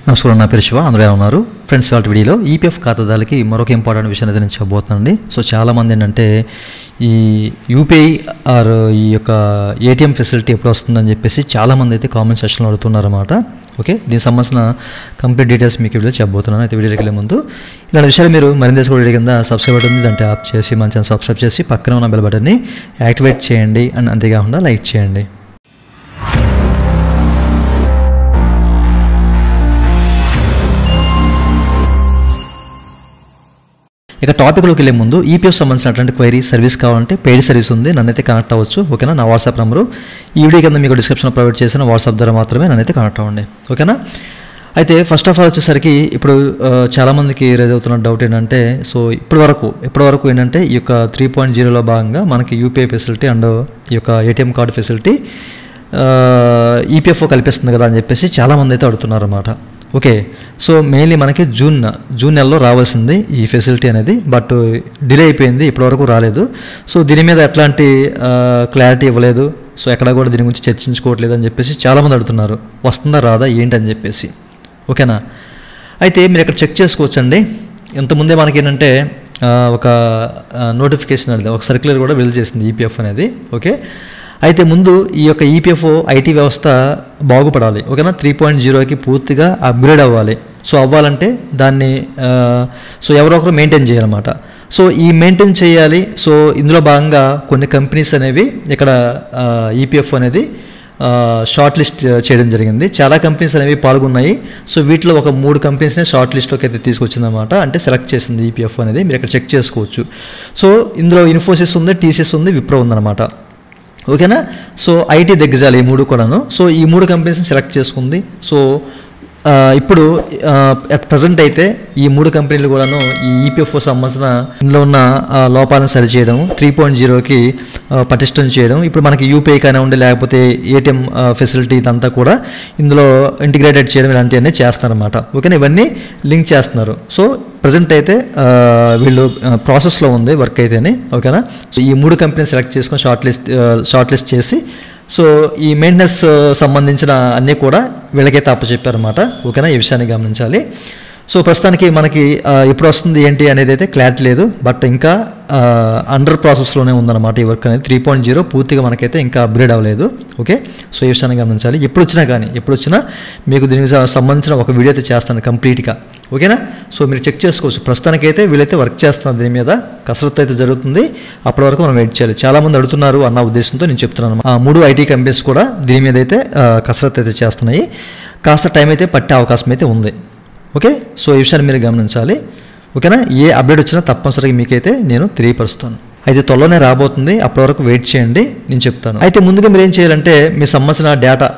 నమస్కారం, నా పేరు శివ. అందరూ ఎలా ఉన్నారు ఫ్రెండ్స్? వాళ్ళ వీడియోలో ఈపీఎఫ్ ఖాతాదారులకి మరొక ఇంపార్టెంట్ విషయం అయితే నేను చెప్పబోతున్నానండి. సో చాలామంది ఏంటంటే ఈ యూపీఐ ఆర్ ఈ యొక్క ఏటీఎం ఫెసిలిటీ ఎప్పుడు వస్తుందని చెప్పేసి చాలామంది అయితే కామెంట్ సెక్షన్లో అడుగుతున్నారన్నమాట. ఓకే, దీనికి సంబంధించిన కంప్లీట్ డీటెయిల్స్ మీకు వీడియో చెప్పబోతున్నాను. అయితే వీడియోకి వెళ్ళే ముందు ఇలాంటి విషయాలు మీరు మరింత తెలుసుకోవడం కింద సబ్స్క్రైబ్ బటన్ ఉంది, దాంట్లో యాప్ చేసి మన ఛానల్ సబ్స్క్రైబ్ చేసి పక్కన ఉన్న బెల్ బటన్ని యాక్టివేట్ చేయండి అండ్ అంతేకాకుండా లైక్ చేయండి. ఇక టాపిక్లోకి వెళ్ళే ముందు ఈపీఎఫ్ సంబంధించినటువంటి క్వైరీ సర్వీస్ కావాలంటే పెయిడ్ సర్వీస్ ఉంది, నన్నైతే కనెక్ట్ అవ్వచ్చు. ఓకేనా? నా వాట్సాప్ నెంబరు ఈ వీడియో కింద మీకు డిస్క్రిప్షన్లో ప్రొవైడ్ చేసిన వాట్సాప్ ద్వారా మాత్రమే నన్నైతే కనెక్ట్ అవ్వండి. ఓకేనా? అయితే ఫస్ట్ ఆఫ్ ఆల్ వచ్చేసరికి ఇప్పుడు చాలామందికి రేజ్ అవుతున్న డౌట్ ఏంటంటే, సో ఇప్పటి వరకు ఏంటంటే ఈ యొక్క 3.0లో భాగంగా మనకి యూపీఐ ఫెసిలిటీ అండ్ ఈ యొక్క ఏటీఎం కార్డు ఫెసిలిటీ ఈపీఎఫ్ఓ కల్పిస్తుంది కదా అని చెప్పేసి చాలామంది అయితే అడుగుతున్నారు అన్నమాట. ఓకే, సో మెయిన్లీ మనకి జూన్ నెలలో రావాల్సింది ఈ ఫెసిలిటీ అనేది, బట్ డిలే అయిపోయింది, ఇప్పటివరకు రాలేదు. సో దీని మీద ఎట్లాంటి క్లారిటీ ఇవ్వలేదు, సో ఎక్కడ కూడా దీని గురించి చర్చించుకోవట్లేదు అని చెప్పేసి చాలామంది అడుగుతున్నారు. వస్తుందా రాదా ఏంటి అని చెప్పేసి. ఓకేనా? అయితే మీరు ఇక్కడ చెక్ చేసుకోవచ్చండి. ఇంతకుముందే మనకి ఏంటంటే ఒక నోటిఫికేషన్ అనేది, ఒక సర్క్యులర్ కూడా రిలీజ్ చేసింది ఈపీఎఫ్ అనేది. ఓకే, అయితే ముందు ఈ యొక్క ఈపీఎఫ్ఓ ఐటీ వ్యవస్థ బాగుపడాలి. ఓకేనా? 3.0కి పూర్తిగా అప్గ్రేడ్ అవ్వాలి. సో అవ్వాలంటే దాన్ని సో ఎవరో ఒకరు మెయింటైన్ చేయాలన్నమాట. సో ఈ మెయింటైన్ చేయాలి. సో ఇందులో భాగంగా కొన్ని కంపెనీస్ అనేవి ఇక్కడ ఈపీఎఫ్ అనేది షార్ట్ లిస్ట్ చేయడం జరిగింది. చాలా కంపెనీస్ అనేవి పాల్గొన్నాయి. సో వీటిలో ఒక 3 కంపెనీస్ని షార్ట్ లిస్ట్లోకి అయితే తీసుకొచ్చిందన్నమాట. అంటే సెలెక్ట్ చేసింది ఈపీఎఫ్ అనేది. మీరు ఇక్కడ చెక్ చేసుకోవచ్చు. సో ఇందులో ఇన్ఫోసిస్ ఉంది, టీసీఎస్ ఉంది, విప్రో ఉందన్నమాట. ఓకేనా? సో ఐటీ దిగ్గజాలు ఈ 3 కూడాను. సో ఈ 3 కంపెనీస్ని సెలెక్ట్ చేసుకుంది. సో ఇప్పుడు అట్ ప్రజెంట్ అయితే ఈ 3 కంపెనీలు కూడాను ఈ ఈపీఎఫ్ఓ సంబంధించిన ఇందులో ఉన్న లోపాలను సరిచేయడం, 3.0కి పటిష్టం చేయడం, ఇప్పుడు మనకి యూపీఐ కానివ్వండి లేకపోతే ఏటీఎం ఫెసిలిటీ ఇదంతా కూడా ఇందులో ఇంటిగ్రేటెడ్ చేయడం ఇలాంటివన్నీ చేస్తారన్నమాట. ఓకేనా? ఇవన్నీ లింక్ చేస్తున్నారు. సో ప్రజెంట్ అయితే వీళ్ళు ప్రాసెస్లో ఉంది వర్క్ అయితేనే. ఓకేనా? సో ఈ 3 కంపెనీలు సెలెక్ట్ చేసుకొని షార్ట్ లిస్ట్ చేసి సో ఈ మెయింటెనెన్స్ సంబంధించిన అన్నీ కూడా వీళ్ళకైతే అప్పచెప్పారన్నమాట. ఓకేనా? ఈ విషయాన్ని గమనించాలి. సో ప్రస్తుతానికి మనకి ఎప్పుడు వస్తుంది ఏంటి అనేది అయితే క్లారిటీ లేదు, బట్ ఇంకా అండర్ ప్రాసెస్లోనే ఉందన్నమాట ఈ వర్క్ అనేది. 3.0 పూర్తిగా మనకైతే ఇంకా అప్గ్రేడ్ అవ్వలేదు. ఓకే, సో ఈ విషయాన్ని గమనించాలి. ఎప్పుడు వచ్చినా మీకు దీనికి సంబంధించిన ఒక వీడియో అయితే చేస్తాను కంప్లీట్గా. ఓకేనా? సో మీరు చెక్ చేసుకోవచ్చు. ప్రస్తుతానికైతే వీళ్ళైతే వర్క్ చేస్తున్నారు, దీని మీద కసరత్తు అయితే జరుగుతుంది. అప్పటి వరకు మనం వెయిట్ చేయాలి. చాలామంది అడుగుతున్నారు అన్న ఉద్దేశంతో నేను చెప్తున్నాను. 3 ఐటీ కంపెనీస్ కూడా దీని మీద అయితే కసరత్తు అయితే చేస్తున్నాయి. కాస్త టైం అయితే పట్టే అవకాశం అయితే ఉంది. ఓకే, సో ఈ విషయాన్ని మీరు గమనించాలి. ఓకేనా? ఏ అప్డేట్ వచ్చినా తప్పనిసరిగా మీకైతే నేను తెలియపరుస్తాను. అయితే త్వరలోనే రాబోతుంది, అప్పటి వరకు వెయిట్ చేయండి, నేను చెప్తాను. అయితే ముందుగా మీరు ఏం చేయాలంటే మీ సంబంధించిన డేటా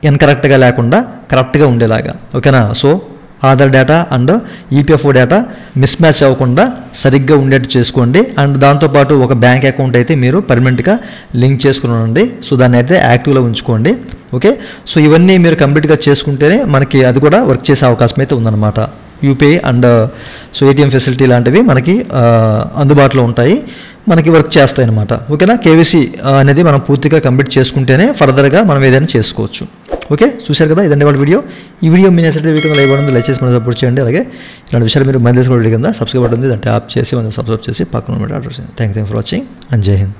ఇన్కరెక్ట్గా లేకుండా కరెక్ట్గా ఉండేలాగా. ఓకేనా? So Aadhaar data and EPFO data miss match అవ్వకుండా సరిగ్గా ఉండేట్టు చేసుకోండి. అండ్ దాంతోపాటు ఒక బ్యాంక్ అకౌంట్ అయితే మీరు పర్మనెంట్గా లింక్ చేసుకుని ఉండండి. సో దాన్ని అయితే యాక్టివ్లో ఉంచుకోండి. ఓకే, సో ఇవన్నీ మీరు కంప్లీట్గా చేసుకుంటేనే మనకి అది కూడా వర్క్ చేసే అవకాశం అయితే ఉందన్నమాట. UPI and so ATM facility లాంటివి మనకి అందుబాటులో ఉంటాయి, మనకి వర్క్ చేస్తాయి అన్నమాట. ఓకేనా? కేవీసీ అనేది మనం పూర్తిగా కంప్లీట్ చేసుకుంటేనే ఫర్దర్గా మనం ఏదైనా చేసుకోవచ్చు. ఓకే, చూశారు కదా, ఇదండి వాళ్ళ వీడియో. ఈ వీడియో మీ నచ్చితే వీడియో లైక్ బటన్ లైక్ చేసి మనం సపోర్ట్ చేయండి. అలాగే ఇలాంటి విషయాలు మీరు మన తెలుసుకోవడం కింద సబ్స్క్రైబ్ బటన్ ఉంది, దాంట్లో యాప్ చేసి మనం సబ్స్క్రైబ్ చేసి పక్కన ఆర్డర్ చేయండి. Thank you for watching and జై హింద్.